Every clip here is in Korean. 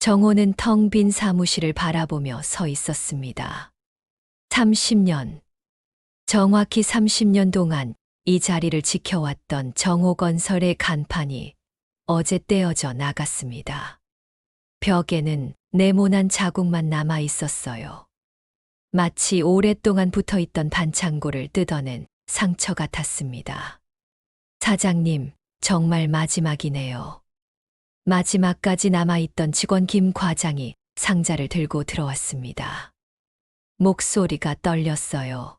정호는 텅 빈 사무실을 바라보며 서 있었습니다. 30년, 정확히 30년 동안 이 자리를 지켜왔던 정호건설의 간판이 어제 떼어져 나갔습니다. 벽에는 네모난 자국만 남아 있었어요. 마치 오랫동안 붙어 있던 반창고를 뜯어낸 상처 같았습니다. 사장님, 정말 마지막이네요. 마지막까지 남아있던 직원 김 과장이 상자를 들고 들어왔습니다. 목소리가 떨렸어요.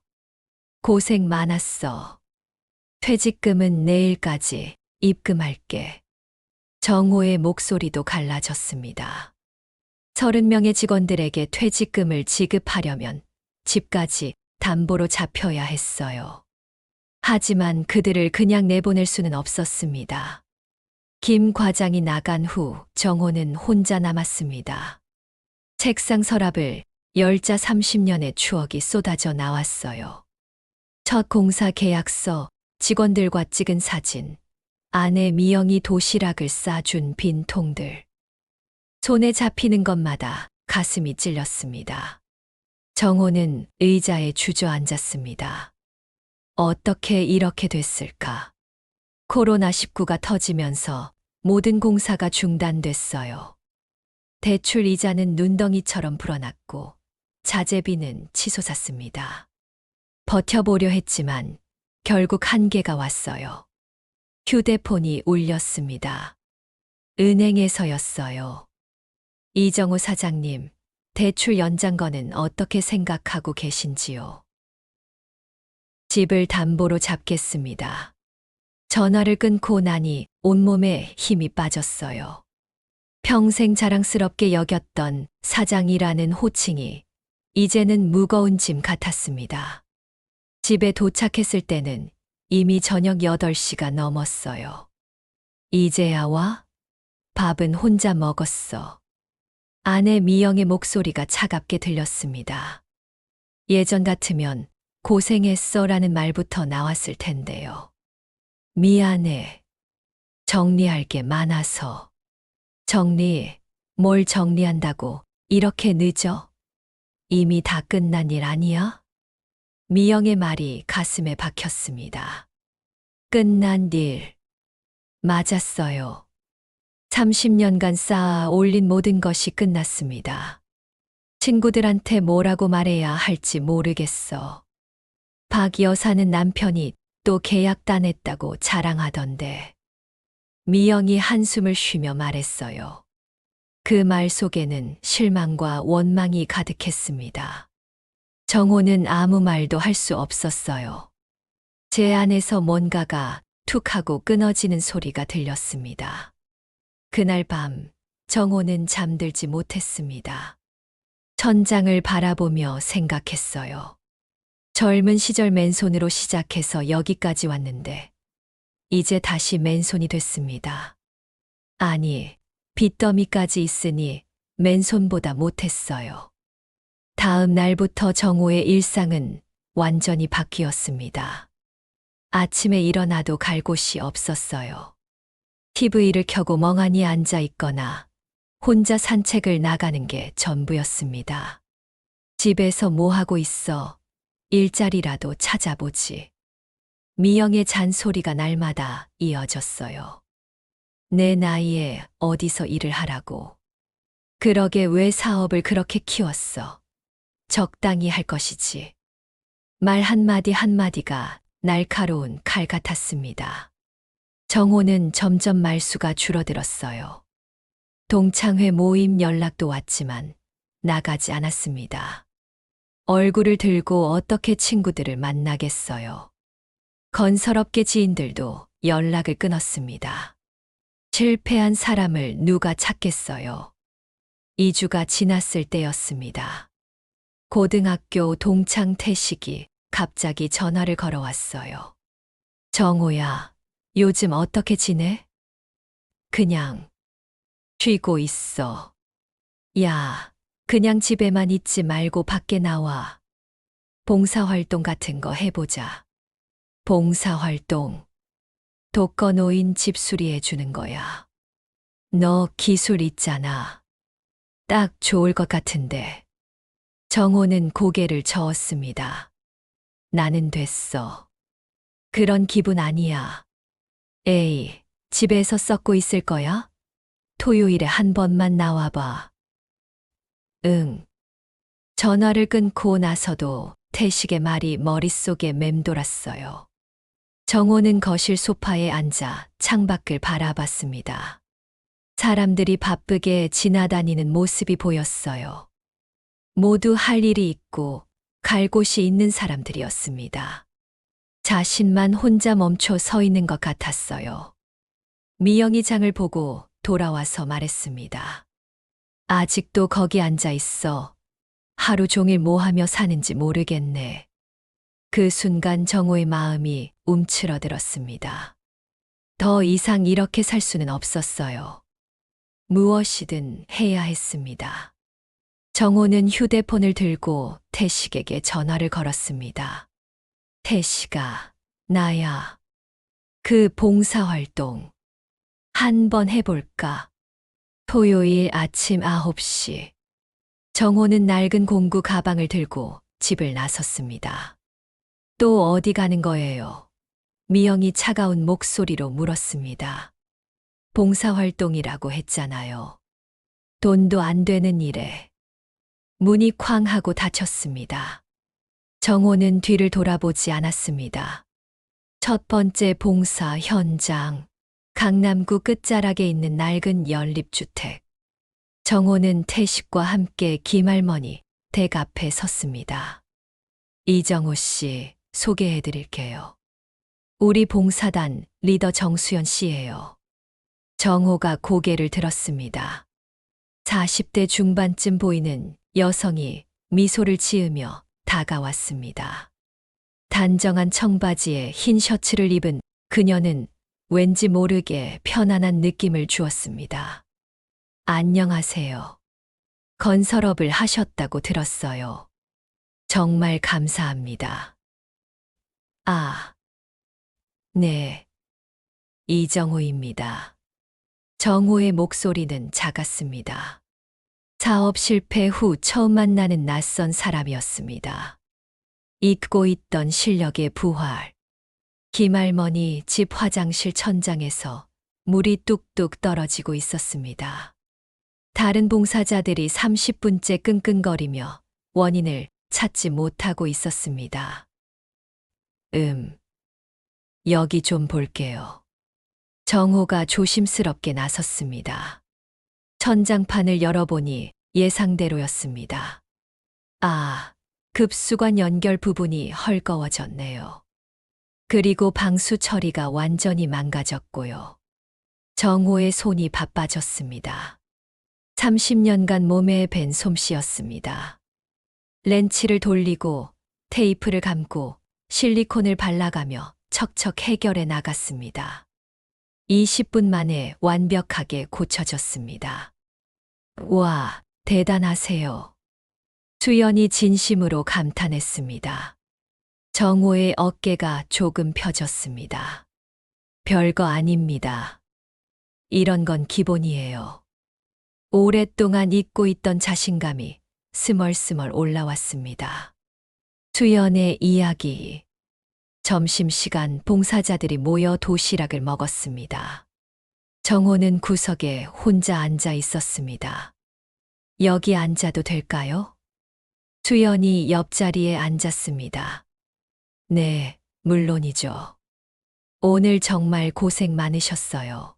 고생 많았어. 퇴직금은 내일까지 입금할게. 정호의 목소리도 갈라졌습니다. 30명의 직원들에게 퇴직금을 지급하려면 집까지 담보로 잡혀야 했어요. 하지만 그들을 그냥 내보낼 수는 없었습니다. 김 과장이 나간 후 정호는 혼자 남았습니다. 책상 서랍을 열자 30년의 추억이 쏟아져 나왔어요. 첫 공사 계약서, 직원들과 찍은 사진, 아내 미영이 도시락을 싸준 빈 통들. 손에 잡히는 것마다 가슴이 찔렸습니다. 정호는 의자에 주저앉았습니다. 어떻게 이렇게 됐을까? 코로나19가 터지면서 모든 공사가 중단됐어요. 대출 이자는 눈덩이처럼 불어났고 자재비는 치솟았습니다. 버텨보려 했지만 결국 한계가 왔어요. 휴대폰이 울렸습니다. 은행에서였어요. 이정호 사장님, 대출 연장건은 어떻게 생각하고 계신지요? 집을 담보로 잡겠습니다. 전화를 끊고 나니 온몸에 힘이 빠졌어요. 평생 자랑스럽게 여겼던 사장이라는 호칭이 이제는 무거운 짐 같았습니다. 집에 도착했을 때는 이미 저녁 8시가 넘었어요. 이제야 와? 밥은 혼자 먹었어. 아내 미영의 목소리가 차갑게 들렸습니다. 예전 같으면 고생했어 라는 말부터 나왔을 텐데요. 미안해. 정리할 게 많아서. 뭘 정리한다고 이렇게 늦어? 이미 다 끝난 일 아니야? 미영의 말이 가슴에 박혔습니다. 끝난 일. 맞았어요. 30년간 쌓아 올린 모든 것이 끝났습니다. 친구들한테 뭐라고 말해야 할지 모르겠어. 박 여사는 남편이 또 계약 따냈다고 자랑하던데. 미영이 한숨을 쉬며 말했어요. 그 말 속에는 실망과 원망이 가득했습니다. 정호는 아무 말도 할 수 없었어요. 제 안에서 뭔가가 툭 하고 끊어지는 소리가 들렸습니다. 그날 밤 정호는 잠들지 못했습니다. 천장을 바라보며 생각했어요. 젊은 시절 맨손으로 시작해서 여기까지 왔는데 이제 다시 맨손이 됐습니다. 아니, 빚더미까지 있으니 맨손보다 못했어요. 다음 날부터 정호의 일상은 완전히 바뀌었습니다. 아침에 일어나도 갈 곳이 없었어요. TV를 켜고 멍하니 앉아 있거나 혼자 산책을 나가는 게 전부였습니다. 집에서 뭐 하고 있어? 일자리라도 찾아보지. 미영의 잔소리가 날마다 이어졌어요. 내 나이에 어디서 일을 하라고. 그러게 왜 사업을 그렇게 키웠어? 적당히 할 것이지. 말 한마디 한마디가 날카로운 칼 같았습니다. 정호는 점점 말수가 줄어들었어요. 동창회 모임 연락도 왔지만 나가지 않았습니다. 얼굴을 들고 어떻게 친구들을 만나겠어요. 건설업계 지인들도 연락을 끊었습니다. 실패한 사람을 누가 찾겠어요. 2주가 지났을 때였습니다. 고등학교 동창 태식이 갑자기 전화를 걸어왔어요. 정호야, 요즘 어떻게 지내? 그냥 쉬고 있어. 야, 그냥 집에만 있지 말고 밖에 나와. 봉사활동 같은 거 해보자. 봉사활동. 독거노인 집 수리해 주는 거야. 너 기술 있잖아. 딱 좋을 것 같은데. 정호는 고개를 저었습니다. 나는 됐어. 그런 기분 아니야. 에이, 집에서 썩고 있을 거야? 토요일에 한 번만 나와봐. 응. 전화를 끊고 나서도 태식의 말이 머릿속에 맴돌았어요. 정호는 거실 소파에 앉아 창밖을 바라봤습니다. 사람들이 바쁘게 지나다니는 모습이 보였어요. 모두 할 일이 있고 갈 곳이 있는 사람들이었습니다. 자신만 혼자 멈춰 서 있는 것 같았어요. 미영이 장을 보고 돌아와서 말했습니다. 아직도 거기 앉아 있어. 하루 종일 뭐 하며 사는지 모르겠네. 그 순간 정호의 마음이 움츠러들었습니다. 더 이상 이렇게 살 수는 없었어요. 무엇이든 해야 했습니다. 정호는 휴대폰을 들고 태식에게 전화를 걸었습니다. 태식아, 나야. 그 봉사활동 한번 해볼까? 토요일 아침 9시. 정호는 낡은 공구 가방을 들고 집을 나섰습니다. 또 어디 가는 거예요? 미영이 차가운 목소리로 물었습니다. 봉사활동이라고 했잖아요. 돈도 안 되는 일에. 문이 쾅 하고 닫혔습니다. 정호는 뒤를 돌아보지 않았습니다. 첫 번째 봉사 현장. 강남구 끝자락에 있는 낡은 연립주택. 정호는 태식과 함께 김할머니 댁 앞에 섰습니다. 이정호 씨, 소개해 드릴게요. 우리 봉사단 리더 정수연 씨예요. 정호가 고개를 들었습니다. 40대 중반쯤 보이는 여성이 미소를 지으며 다가왔습니다. 단정한 청바지에 흰 셔츠를 입은 그녀는 왠지 모르게 편안한 느낌을 주었습니다. 안녕하세요. 건설업을 하셨다고 들었어요. 정말 감사합니다. 아, 네. 이정호입니다. 정호의 목소리는 작았습니다. 사업 실패 후 처음 만나는 낯선 사람이었습니다. 잊고 있던 실력의 부활. 김할머니 집 화장실 천장에서 물이 뚝뚝 떨어지고 있었습니다. 다른 봉사자들이 30분째 끙끙거리며 원인을 찾지 못하고 있었습니다. 여기 좀 볼게요. 정호가 조심스럽게 나섰습니다. 천장판을 열어보니 예상대로였습니다. 아, 급수관 연결 부분이 헐거워졌네요. 그리고 방수 처리가 완전히 망가졌고요. 정호의 손이 바빠졌습니다. 30년간 몸에 밴 솜씨였습니다. 렌치를 돌리고 테이프를 감고 실리콘을 발라가며 척척 해결해 나갔습니다. 20분 만에 완벽하게 고쳐졌습니다. 와, 대단하세요. 수연이 진심으로 감탄했습니다. 정호의 어깨가 조금 펴졌습니다. 별거 아닙니다. 이런 건 기본이에요. 오랫동안 잊고 있던 자신감이 스멀스멀 올라왔습니다. 수연의 이야기. 점심시간 봉사자들이 모여 도시락을 먹었습니다. 정호는 구석에 혼자 앉아 있었습니다. 여기 앉아도 될까요? 수연이 옆자리에 앉았습니다. 네, 물론이죠. 오늘 정말 고생 많으셨어요.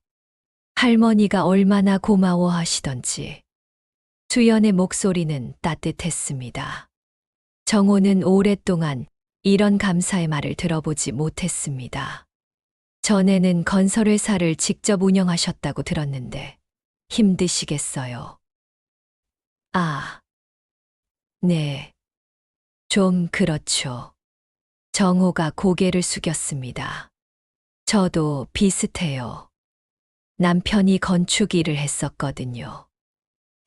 할머니가 얼마나 고마워하시던지. 수연의 목소리는 따뜻했습니다. 정호는 오랫동안 이런 감사의 말을 들어보지 못했습니다. 전에는 건설회사를 직접 운영하셨다고 들었는데 힘드시겠어요. 아, 네. 좀 그렇죠. 정호가 고개를 숙였습니다. 저도 비슷해요. 남편이 건축 일을 했었거든요.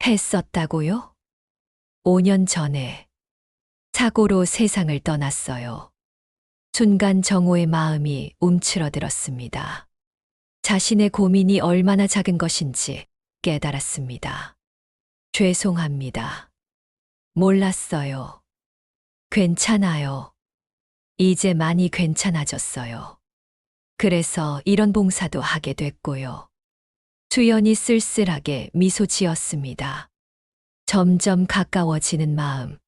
했었다고요? 5년 전에 사고로 세상을 떠났어요. 순간 정호의 마음이 움츠러들었습니다. 자신의 고민이 얼마나 작은 것인지 깨달았습니다. 죄송합니다. 몰랐어요. 괜찮아요. 이제 많이 괜찮아졌어요. 그래서 이런 봉사도 하게 됐고요. 수연이 쓸쓸하게 미소 지었습니다. 점점 가까워지는 마음.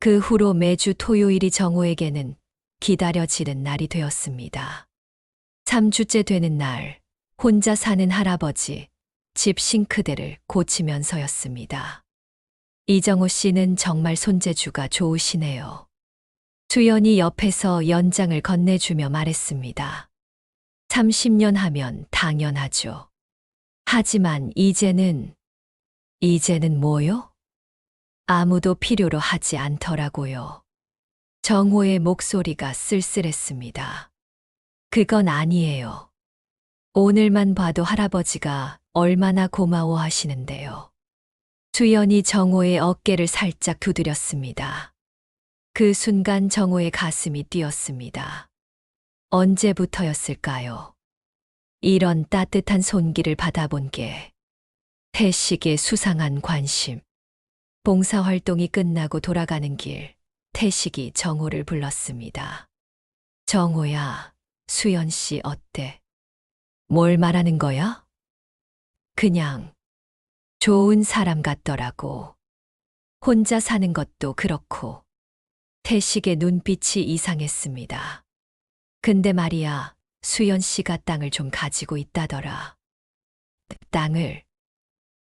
그 후로 매주 토요일이 정호에게는 기다려지는 날이 되었습니다. 3주째 되는 날, 혼자 사는 할아버지, 집 싱크대를 고치면서였습니다. 이정호 씨는 정말 손재주가 좋으시네요. 수연이 옆에서 연장을 건네주며 말했습니다. 30년 하면 당연하죠. 하지만 이제는 뭐요? 아무도 필요로 하지 않더라고요. 정호의 목소리가 쓸쓸했습니다. 그건 아니에요. 오늘만 봐도 할아버지가 얼마나 고마워하시는데요. 수연이 정호의 어깨를 살짝 두드렸습니다. 그 순간 정호의 가슴이 뛰었습니다. 언제부터였을까요? 이런 따뜻한 손길을 받아본 게. 태식의 수상한 관심. 봉사활동이 끝나고 돌아가는 길, 태식이 정호를 불렀습니다. 정호야, 수연 씨 어때? 뭘 말하는 거야? 그냥 좋은 사람 같더라고. 혼자 사는 것도 그렇고. 태식의 눈빛이 이상했습니다. 근데 말이야, 수연 씨가 땅을 좀 가지고 있다더라. 땅을?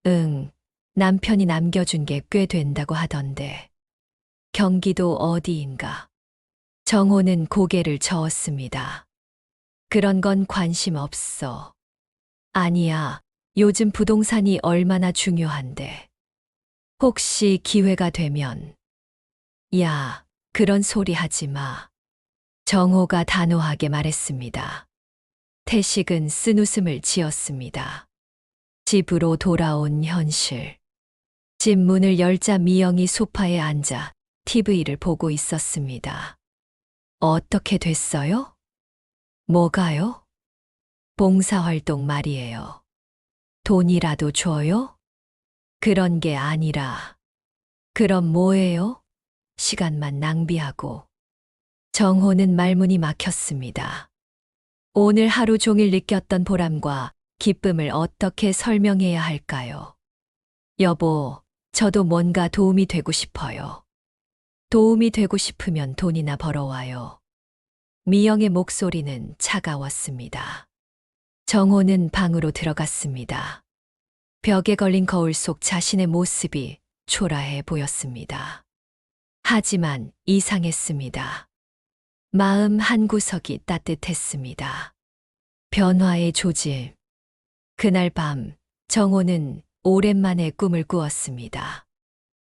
응, 남편이 남겨준 게 꽤 된다고 하던데. 경기도 어디인가? 정호는 고개를 저었습니다. 그런 건 관심 없어. 아니야, 요즘 부동산이 얼마나 중요한데. 혹시 기회가 되면. 야, 그런 소리 하지 마. 정호가 단호하게 말했습니다. 태식은 쓴웃음을 지었습니다. 집으로 돌아온 현실. 집 문을 열자 미영이 소파에 앉아 TV를 보고 있었습니다. 어떻게 됐어요? 뭐가요? 봉사활동 말이에요. 돈이라도 줘요? 그런 게 아니라. 그럼 뭐예요? 시간만 낭비하고. 정호는 말문이 막혔습니다. 오늘 하루 종일 느꼈던 보람과 기쁨을 어떻게 설명해야 할까요? 여보, 저도 뭔가 도움이 되고 싶어요. 도움이 되고 싶으면 돈이나 벌어와요. 미영의 목소리는 차가웠습니다. 정호는 방으로 들어갔습니다. 벽에 걸린 거울 속 자신의 모습이 초라해 보였습니다. 하지만 이상했습니다. 마음 한구석이 따뜻했습니다. 변화의 조짐. 그날 밤 정호는 오랜만에 꿈을 꾸었습니다.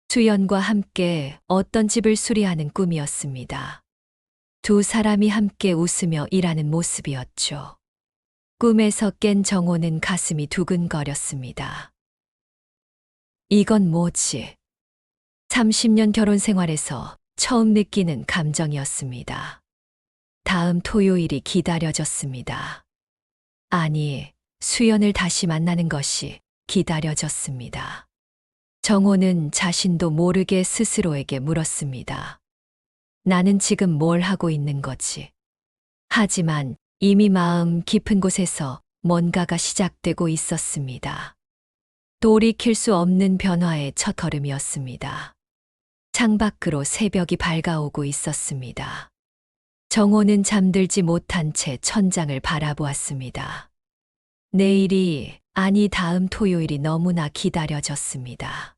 수연과 함께 어떤 집을 수리하는 꿈이었습니다. 두 사람이 함께 웃으며 일하는 모습이었죠. 꿈에서 깬 정호는 가슴이 두근거렸습니다. 이건 뭐지? 30년 결혼 생활에서 처음 느끼는 감정이었습니다. 다음 토요일이 기다려졌습니다. 아니, 수연을 다시 만나는 것이 기다려졌습니다. 정호는 자신도 모르게 스스로에게 물었습니다. 나는 지금 뭘 하고 있는 거지? 하지만 이미 마음 깊은 곳에서 뭔가가 시작되고 있었습니다. 돌이킬 수 없는 변화의 첫걸음이었습니다. 창밖으로 새벽이 밝아오고 있었습니다. 정호는 잠들지 못한 채 천장을 바라보았습니다. 내일이, 아니 다음 토요일이 너무나 기다려졌습니다.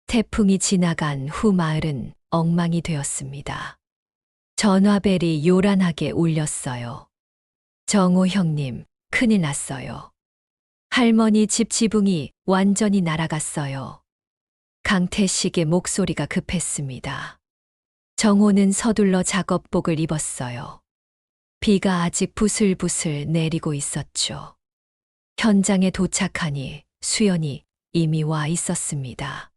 태풍이 지나간 후 마을은 엉망이 되었습니다. 전화벨이 요란하게 울렸어요. 정호 형님, 큰일 났어요. 할머니 집 지붕이 완전히 날아갔어요. 강태식의 목소리가 급했습니다. 정호는 서둘러 작업복을 입었어요. 비가 아직 부슬부슬 내리고 있었죠. 현장에 도착하니 수연이 이미 와 있었습니다.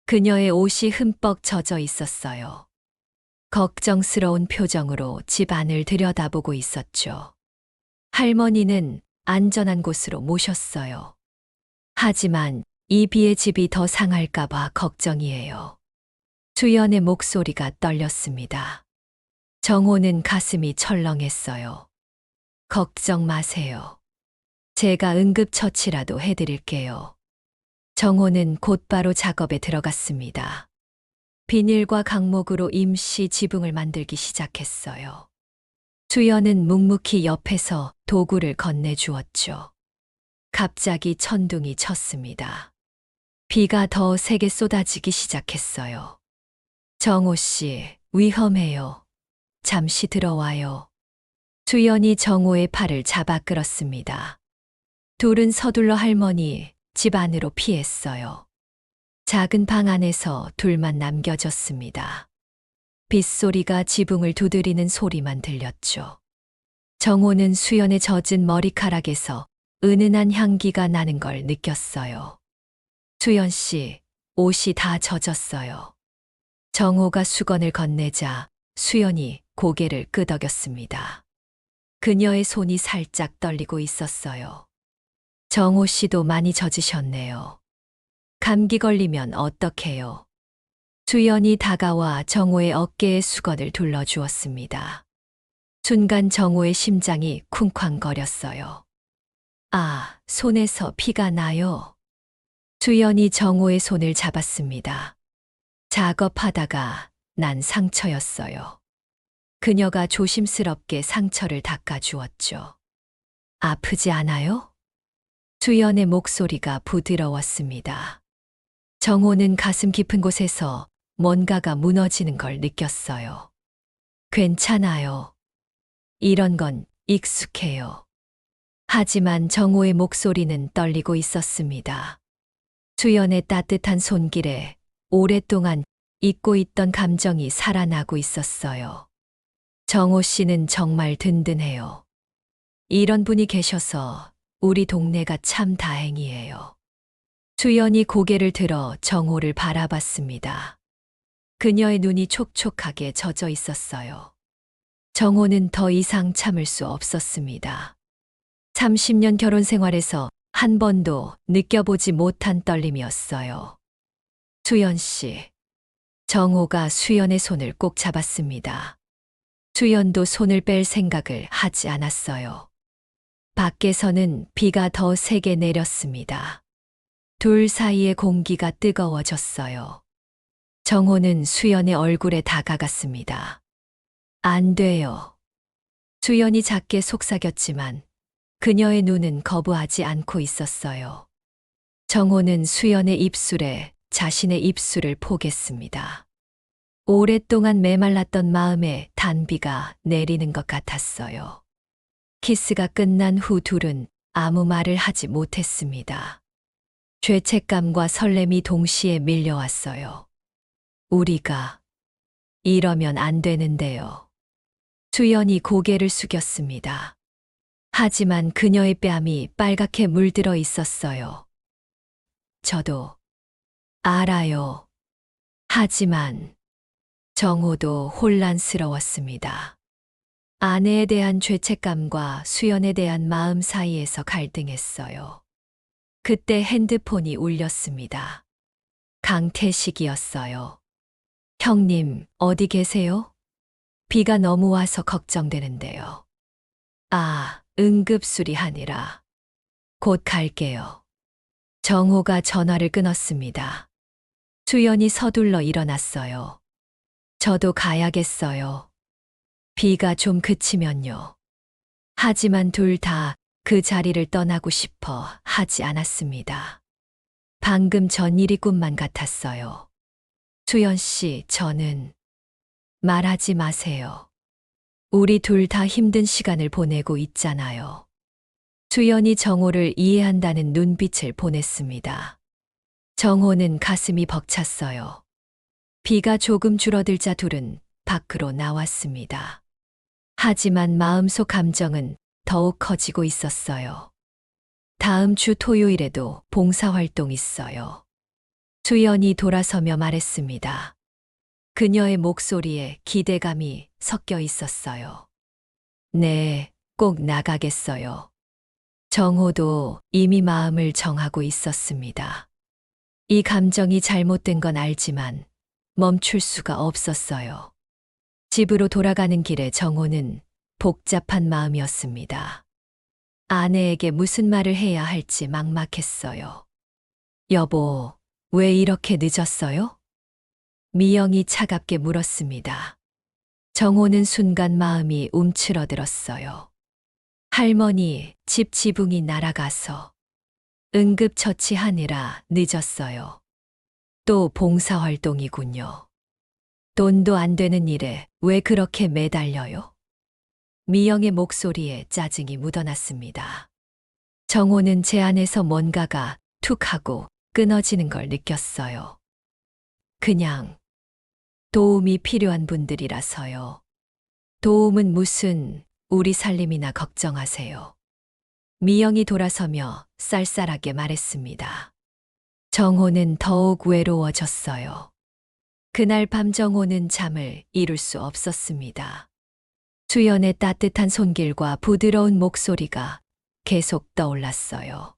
그녀의 옷이 흠뻑 젖어 있었어요. 걱정스러운 표정으로 집 안을 들여다보고 있었죠. 할머니는 안전한 곳으로 모셨어요. 하지만 이 비에 집이 더 상할까봐 걱정이에요. 주연의 목소리가 떨렸습니다. 정호는 가슴이 철렁했어요. 걱정 마세요. 제가 응급처치라도 해드릴게요. 정호는 곧바로 작업에 들어갔습니다. 비닐과 강목으로 임시 지붕을 만들기 시작했어요. 주연은 묵묵히 옆에서 도구를 건네주었죠. 갑자기 천둥이 쳤습니다. 비가 더 세게 쏟아지기 시작했어요. 정호 씨, 위험해요. 잠시 들어와요. 주연이 정호의 팔을 잡아 끌었습니다. 둘은 서둘러 할머니 집 안으로 피했어요. 작은 방 안에서 둘만 남겨졌습니다. 빗소리가 지붕을 두드리는 소리만 들렸죠. 정호는 수연의 젖은 머리카락에서 은은한 향기가 나는 걸 느꼈어요. 수연 씨, 옷이 다 젖었어요. 정호가 수건을 건네자 수연이 고개를 끄덕였습니다. 그녀의 손이 살짝 떨리고 있었어요. 정호 씨도 많이 젖으셨네요. 감기 걸리면 어떡해요? 수연이 다가와 정호의 어깨에 수건을 둘러주었습니다. 순간 정호의 심장이 쿵쾅거렸어요. 아, 손에서 피가 나요. 수연이 정호의 손을 잡았습니다. 작업하다가 난 상처였어요. 그녀가 조심스럽게 상처를 닦아주었죠. 아프지 않아요? 수연의 목소리가 부드러웠습니다. 정호는 가슴 깊은 곳에서 뭔가가 무너지는 걸 느꼈어요. 괜찮아요. 이런 건 익숙해요. 하지만 정호의 목소리는 떨리고 있었습니다. 수연의 따뜻한 손길에 오랫동안 잊고 있던 감정이 살아나고 있었어요. 정호 씨는 정말 든든해요. 이런 분이 계셔서 우리 동네가 참 다행이에요. 수연이 고개를 들어 정호를 바라봤습니다. 그녀의 눈이 촉촉하게 젖어 있었어요. 정호는 더 이상 참을 수 없었습니다. 30년 결혼 생활에서 한 번도 느껴보지 못한 떨림이었어요. 수연 씨. 정호가 수연의 손을 꼭 잡았습니다. 수연도 손을 뺄 생각을 하지 않았어요. 밖에서는 비가 더 세게 내렸습니다. 둘 사이의 공기가 뜨거워졌어요. 정호는 수연의 얼굴에 다가갔습니다. 안 돼요. 수연이 작게 속삭였지만 그녀의 눈은 거부하지 않고 있었어요. 정호는 수연의 입술에 자신의 입술을 포겠습니다. 오랫동안 메말랐던 마음에 단비가 내리는 것 같았어요. 키스가 끝난 후 둘은 아무 말을 하지 못했습니다. 죄책감과 설렘이 동시에 밀려왔어요. 우리가 이러면 안 되는데요. 수연이 고개를 숙였습니다. 하지만 그녀의 뺨이 빨갛게 물들어 있었어요. 저도 알아요. 하지만 정호도 혼란스러웠습니다. 아내에 대한 죄책감과 수연에 대한 마음 사이에서 갈등했어요. 그때 핸드폰이 울렸습니다. 강태식이었어요. 형님, 어디 계세요? 비가 너무 와서 걱정되는데요. 아, 응급수리하느라. 곧 갈게요. 정호가 전화를 끊었습니다. 수연이 서둘러 일어났어요. 저도 가야겠어요. 비가 좀 그치면요. 하지만 둘 다 그 자리를 떠나고 싶어 하지 않았습니다. 방금 전 일이 꿈만 같았어요. 수연 씨, 저는 말하지 마세요. 우리 둘 다 힘든 시간을 보내고 있잖아요. 수연이 정호를 이해한다는 눈빛을 보냈습니다. 정호는 가슴이 벅찼어요. 비가 조금 줄어들자 둘은 밖으로 나왔습니다. 하지만 마음속 감정은 더욱 커지고 있었어요. 다음 주 토요일에도 봉사활동 있어요. 수연이 돌아서며 말했습니다. 그녀의 목소리에 기대감이 섞여 있었어요. 네, 꼭 나가겠어요. 정호도 이미 마음을 정하고 있었습니다. 이 감정이 잘못된 건 알지만 멈출 수가 없었어요. 집으로 돌아가는 길에 정호는 복잡한 마음이었습니다. 아내에게 무슨 말을 해야 할지 막막했어요. 여보, 왜 이렇게 늦었어요? 미영이 차갑게 물었습니다. 정호는 순간 마음이 움츠러들었어요. 할머니 집 지붕이 날아가서 응급처치하느라 늦었어요. 또 봉사활동이군요. 돈도 안 되는 일에 왜 그렇게 매달려요? 미영의 목소리에 짜증이 묻어났습니다. 정호는 제 안에서 뭔가가 툭 하고 끊어지는 걸 느꼈어요. 그냥 도움이 필요한 분들이라서요. 도움은 무슨 우리 살림이나 걱정하세요. 미영이 돌아서며 쌀쌀하게 말했습니다. 정호는 더욱 외로워졌어요. 그날 밤 정호는 잠을 이룰 수 없었습니다. 수연의 따뜻한 손길과 부드러운 목소리가 계속 떠올랐어요.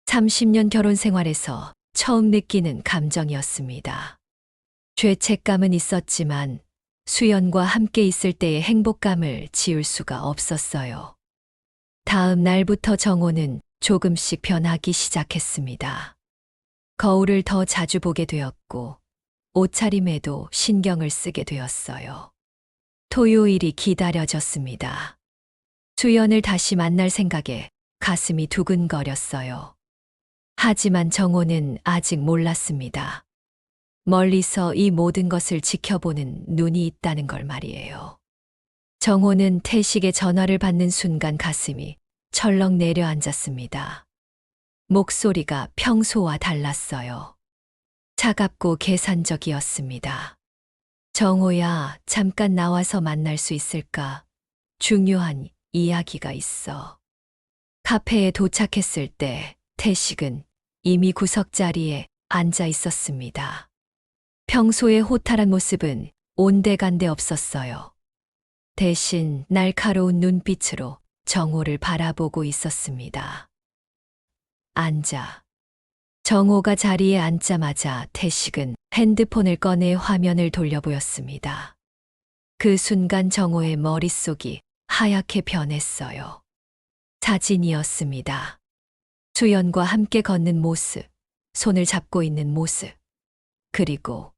30년 결혼 생활에서 처음 느끼는 감정이었습니다. 죄책감은 있었지만 수연과 함께 있을 때의 행복감을 지울 수가 없었어요. 다음 날부터 정호는 조금씩 변하기 시작했습니다. 거울을 더 자주 보게 되었고 옷차림에도 신경을 쓰게 되었어요. 토요일이 기다려졌습니다. 수연을 다시 만날 생각에 가슴이 두근거렸어요. 하지만 정호는 아직 몰랐습니다. 멀리서 이 모든 것을 지켜보는 눈이 있다는 걸 말이에요. 정호는 태식의 전화를 받는 순간 가슴이 철렁 내려앉았습니다. 목소리가 평소와 달랐어요. 차갑고 계산적이었습니다. 정호야, 잠깐 나와서 만날 수 있을까? 중요한 이야기가 있어. 카페에 도착했을 때 태식은 이미 구석 자리에 앉아 있었습니다. 평소의 호탈한 모습은 온데간데 없었어요. 대신 날카로운 눈빛으로 정호를 바라보고 있었습니다. 앉아. 정호가 자리에 앉자마자 태식은 핸드폰을 꺼내 화면을 돌려 보였습니다. 그 순간 정호의 머릿속이 하얗게 변했어요. 사진이었습니다. 수연과 함께 걷는 모습, 손을 잡고 있는 모습, 그리고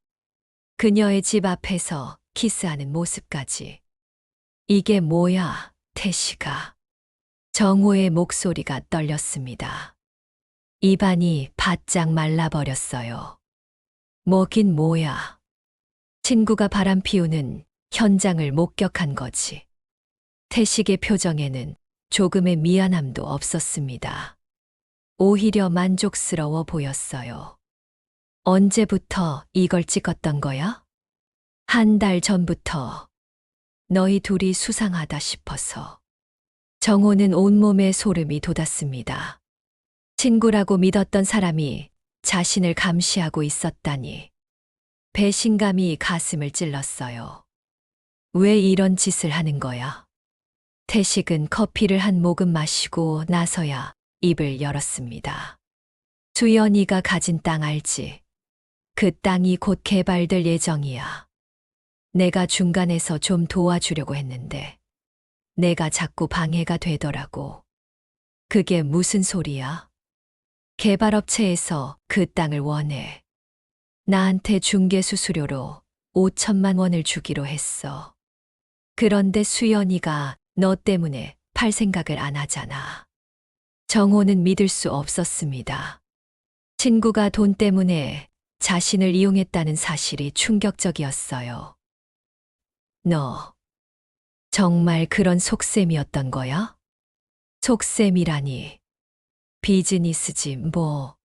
그녀의 집 앞에서 키스하는 모습까지. 이게 뭐야, 태식아. 정호의 목소리가 떨렸습니다. 입안이 바짝 말라버렸어요. 뭐긴 뭐야. 친구가 바람 피우는 현장을 목격한 거지. 태식의 표정에는 조금의 미안함도 없었습니다. 오히려 만족스러워 보였어요. 언제부터 이걸 찍었던 거야? 한 달 전부터. 너희 둘이 수상하다 싶어서. 정호는 온몸에 소름이 돋았습니다. 친구라고 믿었던 사람이 자신을 감시하고 있었다니. 배신감이 가슴을 찔렀어요. 왜 이런 짓을 하는 거야? 태식은 커피를 한 모금 마시고 나서야 입을 열었습니다. 수연이가 가진 땅 알지? 그 땅이 곧 개발될 예정이야. 내가 중간에서 좀 도와주려고 했는데 내가 자꾸 방해가 되더라고. 그게 무슨 소리야? 개발업체에서 그 땅을 원해. 나한테 중개수수료로 5천만 원을 주기로 했어. 그런데 수연이가 너 때문에 팔 생각을 안 하잖아. 정호는 믿을 수 없었습니다. 친구가 돈 때문에 자신을 이용했다는 사실이 충격적이었어요. 너 정말 그런 속셈이었던 거야? 속셈이라니. 비즈니스지 뭐.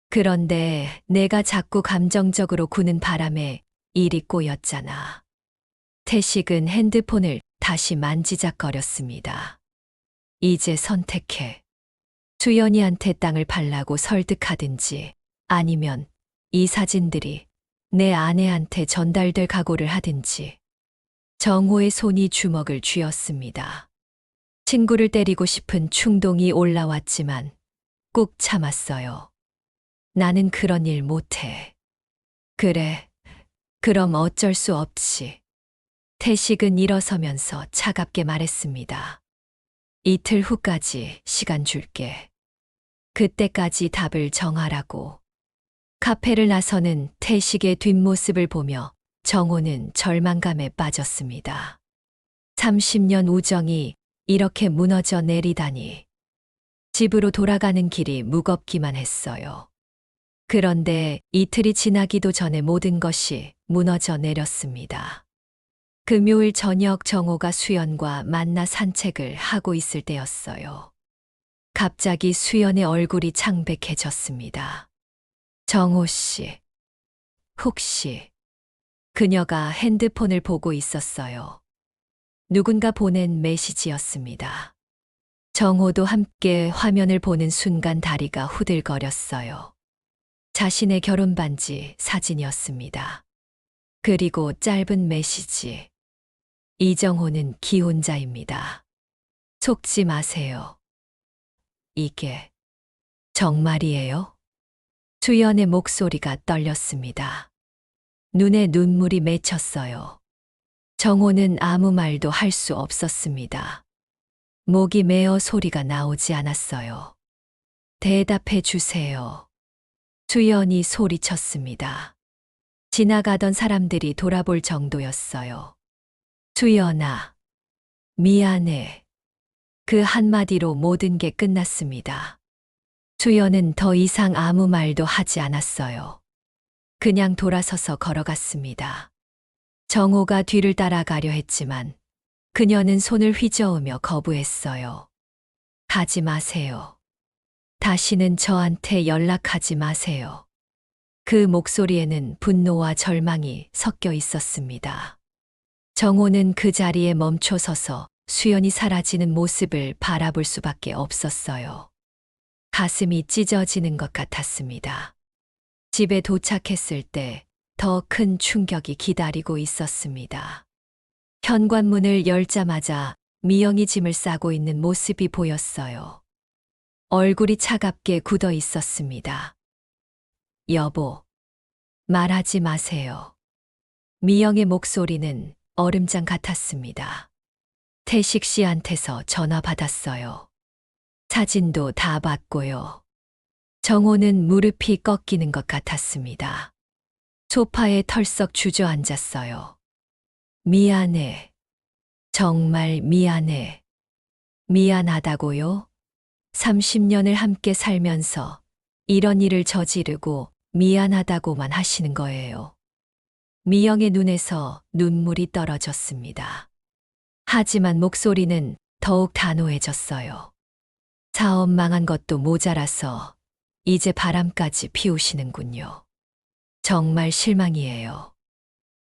그런데 내가 자꾸 감정적으로 구는 바람에 일이 꼬였잖아. 태식은 핸드폰을 다시 만지작거렸습니다. 이제 선택해. 수연이한테 땅을 팔라고 설득하든지 아니면 이 사진들이 내 아내한테 전달될 각오를 하든지. 정호의 손이 주먹을 쥐었습니다. 친구를 때리고 싶은 충동이 올라왔지만 꾹 참았어요. 나는 그런 일 못해. 그래, 그럼 어쩔 수 없지. 태식은 일어서면서 차갑게 말했습니다. 이틀 후까지 시간 줄게. 그때까지 답을 정하라고. 카페를 나서는 태식의 뒷모습을 보며 정호는 절망감에 빠졌습니다. 30년 우정이 이렇게 무너져 내리다니. 집으로 돌아가는 길이 무겁기만 했어요. 그런데 이틀이 지나기도 전에 모든 것이 무너져 내렸습니다. 금요일 저녁 정호가 수연과 만나 산책을 하고 있을 때였어요. 갑자기 수연의 얼굴이 창백해졌습니다. 정호 씨, 혹시 그녀가 핸드폰을 보고 있었어요. 누군가 보낸 메시지였습니다. 정호도 함께 화면을 보는 순간 다리가 후들거렸어요. 자신의 결혼 반지 사진이었습니다. 그리고 짧은 메시지. 이정호는 기혼자입니다. 속지 마세요. 이게 정말이에요? 수연의 목소리가 떨렸습니다. 눈에 눈물이 맺혔어요. 정호는 아무 말도 할 수 없었습니다. 목이 메어 소리가 나오지 않았어요. 대답해 주세요. 수연이 소리쳤습니다. 지나가던 사람들이 돌아볼 정도였어요. 수연아, 미안해. 그 한마디로 모든 게 끝났습니다. 수연은 더 이상 아무 말도 하지 않았어요. 그냥 돌아서서 걸어갔습니다. 정호가 뒤를 따라가려 했지만 그녀는 손을 휘저으며 거부했어요. 가지 마세요. 다시는 저한테 연락하지 마세요. 그 목소리에는 분노와 절망이 섞여 있었습니다. 정호는 그 자리에 멈춰 서서 수연이 사라지는 모습을 바라볼 수밖에 없었어요. 가슴이 찢어지는 것 같았습니다. 집에 도착했을 때 더 큰 충격이 기다리고 있었습니다. 현관문을 열자마자 미영이 짐을 싸고 있는 모습이 보였어요. 얼굴이 차갑게 굳어 있었습니다. 여보, 말하지 마세요. 미영의 목소리는 얼음장 같았습니다. 태식 씨한테서 전화 받았어요. 사진도 다 봤고요. 정호는 무릎이 꺾이는 것 같았습니다. 소파에 털썩 주저앉았어요. 미안해. 정말 미안해. 미안하다고요? 30년을 함께 살면서 이런 일을 저지르고 미안하다고만 하시는 거예요. 미영의 눈에서 눈물이 떨어졌습니다. 하지만 목소리는 더욱 단호해졌어요. 사업 망한 것도 모자라서 이제 바람까지 피우시는군요. 정말 실망이에요.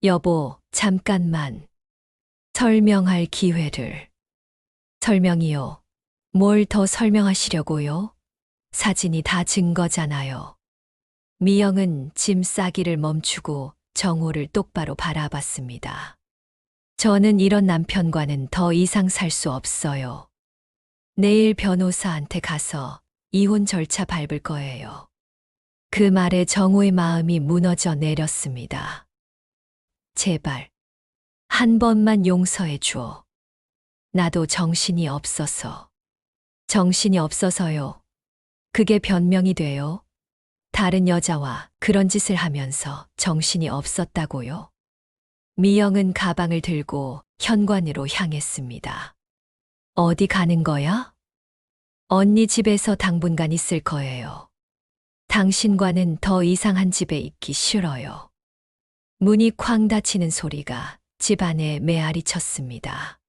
여보, 잠깐만. 설명할 기회를. 설명이요. 뭘 더 설명하시려고요? 사진이 다 증거잖아요. 미영은 짐 싸기를 멈추고 정호를 똑바로 바라봤습니다. 저는 이런 남편과는 더 이상 살 수 없어요. 내일 변호사한테 가서 이혼 절차 밟을 거예요. 그 말에 정호의 마음이 무너져 내렸습니다. 제발, 한 번만 용서해 줘. 나도 정신이 없어서. 정신이 없어서요. 그게 변명이 돼요? 다른 여자와 그런 짓을 하면서 정신이 없었다고요? 미영은 가방을 들고 현관으로 향했습니다. 어디 가는 거야? 언니 집에서 당분간 있을 거예요. 당신과는 더 이상 한 집에 있기 싫어요. 문이 쾅 닫히는 소리가 집 안에 메아리 쳤습니다.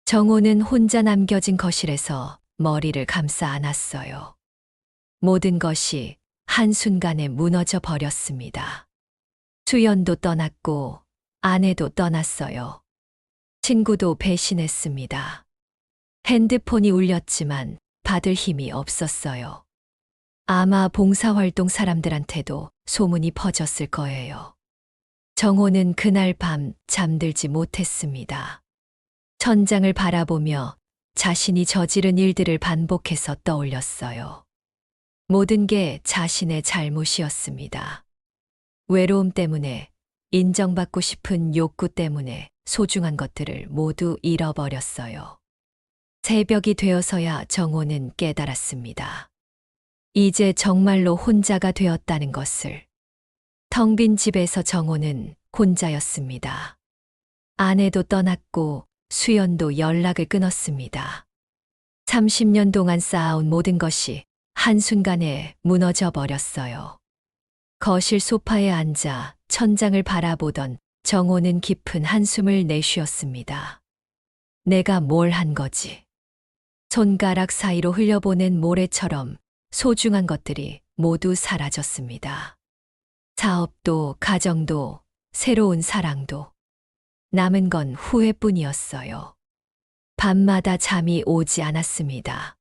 정호는 혼자 남겨진 거실에서 머리를 감싸 안았어요. 모든 것이 한순간에 무너져 버렸습니다. 수연도 떠났고 아내도 떠났어요. 친구도 배신했습니다. 핸드폰이 울렸지만 받을 힘이 없었어요. 아마 봉사활동 사람들한테도 소문이 퍼졌을 거예요. 정호는 그날 밤 잠들지 못했습니다. 천장을 바라보며 자신이 저지른 일들을 반복해서 떠올렸어요. 모든 게 자신의 잘못이었습니다. 외로움 때문에, 인정받고 싶은 욕구 때문에 소중한 것들을 모두 잃어버렸어요. 새벽이 되어서야 정호는 깨달았습니다. 이제 정말로 혼자가 되었다는 것을. 텅 빈 집에서 정호는 혼자였습니다. 아내도 떠났고 수연도 연락을 끊었습니다. 30년 동안 쌓아온 모든 것이 한순간에 무너져 버렸어요. 거실 소파에 앉아 천장을 바라보던 정호는 깊은 한숨을 내쉬었습니다. 내가 뭘 한 거지? 손가락 사이로 흘려보낸 모래처럼 소중한 것들이 모두 사라졌습니다. 사업도, 가정도, 새로운 사랑도. 남은 건 후회뿐이었어요. 밤마다 잠이 오지 않았습니다.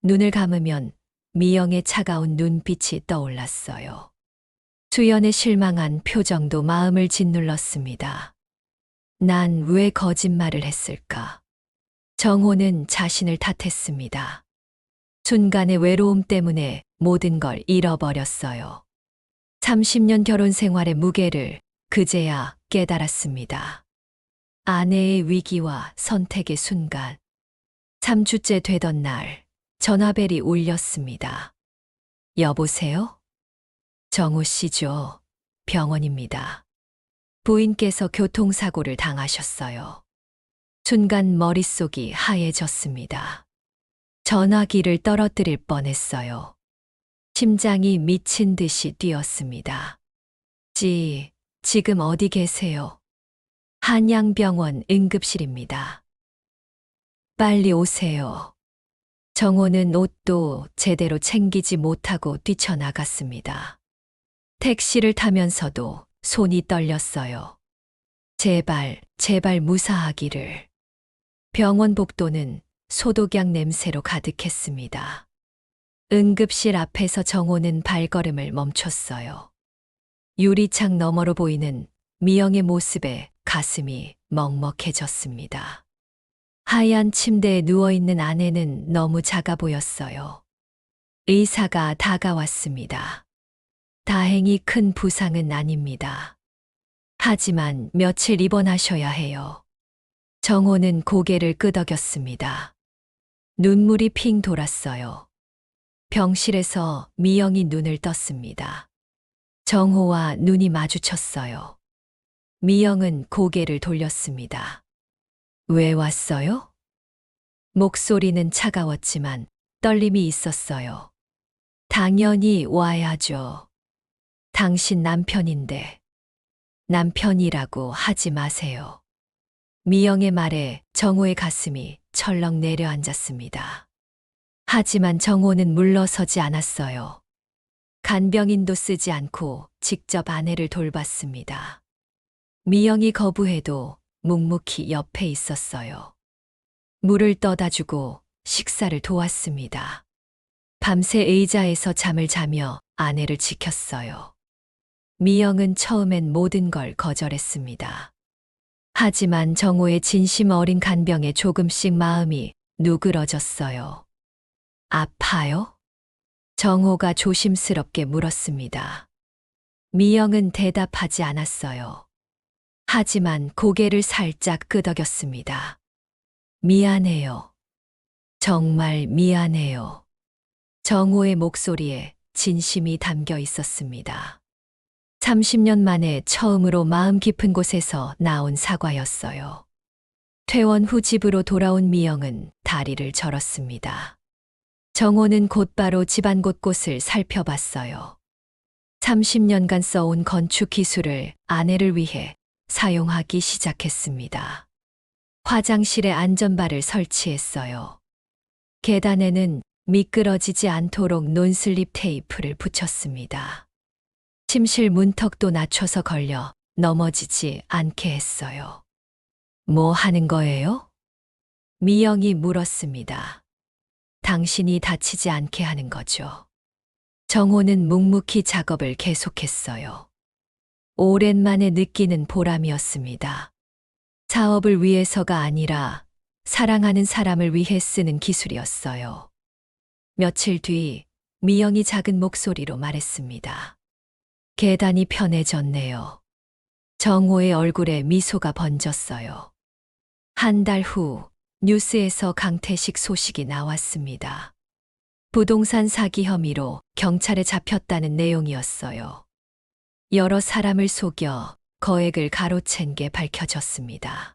눈을 감으면 미영의 차가운 눈빛이 떠올랐어요. 수연의 실망한 표정도 마음을 짓눌렀습니다. 난 왜 거짓말을 했을까? 정호는 자신을 탓했습니다. 순간의 외로움 때문에 모든 걸 잃어버렸어요. 30년 결혼 생활의 무게를 그제야 깨달았습니다. 아내의 위기와 선택의 순간. 3주째 되던 날, 전화벨이 울렸습니다. 여보세요? 정호 씨죠. 병원입니다. 부인께서 교통사고를 당하셨어요. 순간 머릿속이 하얘졌습니다. 전화기를 떨어뜨릴 뻔했어요. 심장이 미친 듯이 뛰었습니다. 지금 어디 계세요? 한양병원 응급실입니다. 빨리 오세요. 정호는 옷도 제대로 챙기지 못하고 뛰쳐나갔습니다. 택시를 타면서도 손이 떨렸어요. 제발 무사하기를. 병원 복도는 소독약 냄새로 가득했습니다. 응급실 앞에서 정호는 발걸음을 멈췄어요. 유리창 너머로 보이는 미영의 모습에 가슴이 먹먹해졌습니다. 하얀 침대에 누워있는 아내는 너무 작아 보였어요. 의사가 다가왔습니다. 다행히 큰 부상은 아닙니다. 하지만 며칠 입원하셔야 해요. 정호는 고개를 끄덕였습니다. 눈물이 핑 돌았어요. 병실에서 미영이 눈을 떴습니다. 정호와 눈이 마주쳤어요. 미영은 고개를 돌렸습니다. 왜 왔어요? 목소리는 차가웠지만 떨림이 있었어요. 당연히 와야죠. 당신 남편인데. 남편이라고 하지 마세요. 미영의 말에 정호의 가슴이 철렁 내려앉았습니다. 하지만 정호는 물러서지 않았어요. 간병인도 쓰지 않고 직접 아내를 돌봤습니다. 미영이 거부해도 묵묵히 옆에 있었어요. 물을 떠다 주고 식사를 도왔습니다. 밤새 의자에서 잠을 자며 아내를 지켰어요. 미영은 처음엔 모든 걸 거절했습니다. 하지만 정호의 진심 어린 간병에 조금씩 마음이 누그러졌어요. 아파요? 정호가 조심스럽게 물었습니다. 미영은 대답하지 않았어요. 하지만 고개를 살짝 끄덕였습니다. 미안해요. 정말 미안해요. 정호의 목소리에 진심이 담겨 있었습니다. 30년 만에 처음으로 마음 깊은 곳에서 나온 사과였어요. 퇴원 후 집으로 돌아온 미영은 다리를 절었습니다. 정호는 곧바로 집안 곳곳을 살펴봤어요. 30년간 써온 건축 기술을 아내를 위해 사용하기 시작했습니다. 화장실에 안전바를 설치했어요. 계단에는 미끄러지지 않도록 논슬립 테이프를 붙였습니다. 침실 문턱도 낮춰서 걸려 넘어지지 않게 했어요. 뭐 하는 거예요? 미영이 물었습니다. 당신이 다치지 않게 하는 거죠. 정호는 묵묵히 작업을 계속했어요. 오랜만에 느끼는 보람이었습니다. 사업을 위해서가 아니라 사랑하는 사람을 위해 쓰는 기술이었어요. 며칠 뒤 미영이 작은 목소리로 말했습니다. 계단이 편해졌네요. 정호의 얼굴에 미소가 번졌어요. 한 달 후 뉴스에서 강태식 소식이 나왔습니다. 부동산 사기 혐의로 경찰에 잡혔다는 내용이었어요. 여러 사람을 속여 거액을 가로챈 게 밝혀졌습니다.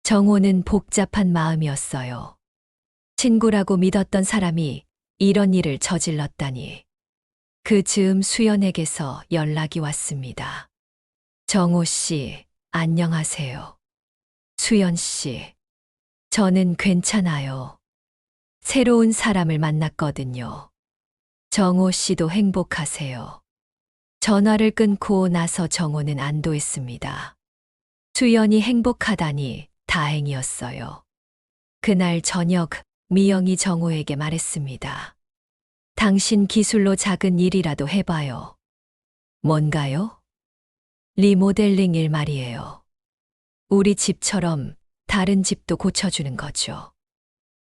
정호는 복잡한 마음이었어요. 친구라고 믿었던 사람이 이런 일을 저질렀다니. 그 즈음 수연에게서 연락이 왔습니다. 정호 씨, 안녕하세요. 수연 씨, 저는 괜찮아요. 새로운 사람을 만났거든요. 정호 씨도 행복하세요. 전화를 끊고 나서 정호는 안도했습니다. 수연이 행복하다니 다행이었어요. 그날 저녁 미영이 정호에게 말했습니다. 당신 기술로 작은 일이라도 해봐요. 뭔가요? 리모델링 일 말이에요. 우리 집처럼 다른 집도 고쳐주는 거죠.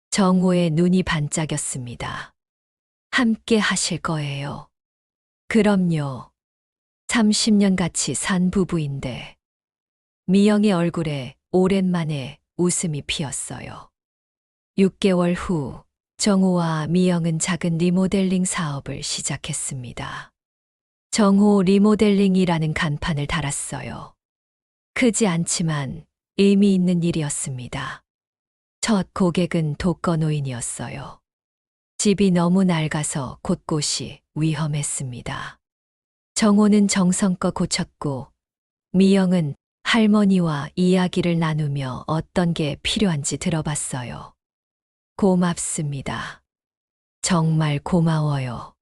정호의 눈이 반짝였습니다. 함께 하실 거예요. 그럼요. 30년 같이 산 부부인데. 미영의 얼굴에 오랜만에 웃음이 피었어요. 6개월 후 정호와 미영은 작은 리모델링 사업을 시작했습니다. 정호 리모델링이라는 간판을 달았어요. 크지 않지만 의미 있는 일이었습니다. 첫 고객은 독거노인이었어요. 집이 너무 낡아서 곳곳이 위험했습니다. 정호는 정성껏 고쳤고 미영은 할머니와 이야기를 나누며 어떤 게 필요한지 들어봤어요. 고맙습니다. 정말 고마워요.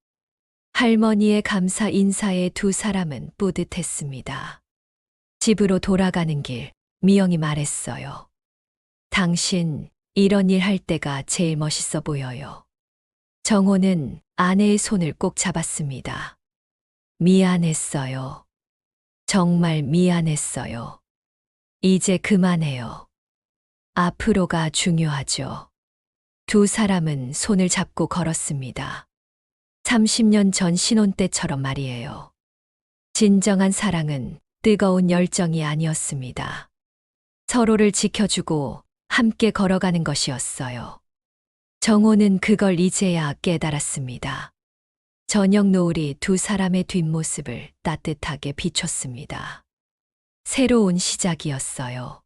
할머니의 감사 인사에 두 사람은 뿌듯했습니다. 집으로 돌아가는 길, 미영이 말했어요. 당신 이런 일 할 때가 제일 멋있어 보여요. 정호는 아내의 손을 꼭 잡았습니다. 미안했어요. 정말 미안했어요. 이제 그만해요. 앞으로가 중요하죠. 두 사람은 손을 잡고 걸었습니다. 30년 전 신혼 때처럼 말이에요. 진정한 사랑은 뜨거운 열정이 아니었습니다. 서로를 지켜주고 함께 걸어가는 것이었어요. 정호는 그걸 이제야 깨달았습니다. 저녁 노을이 두 사람의 뒷모습을 따뜻하게 비췄습니다. 새로운 시작이었어요.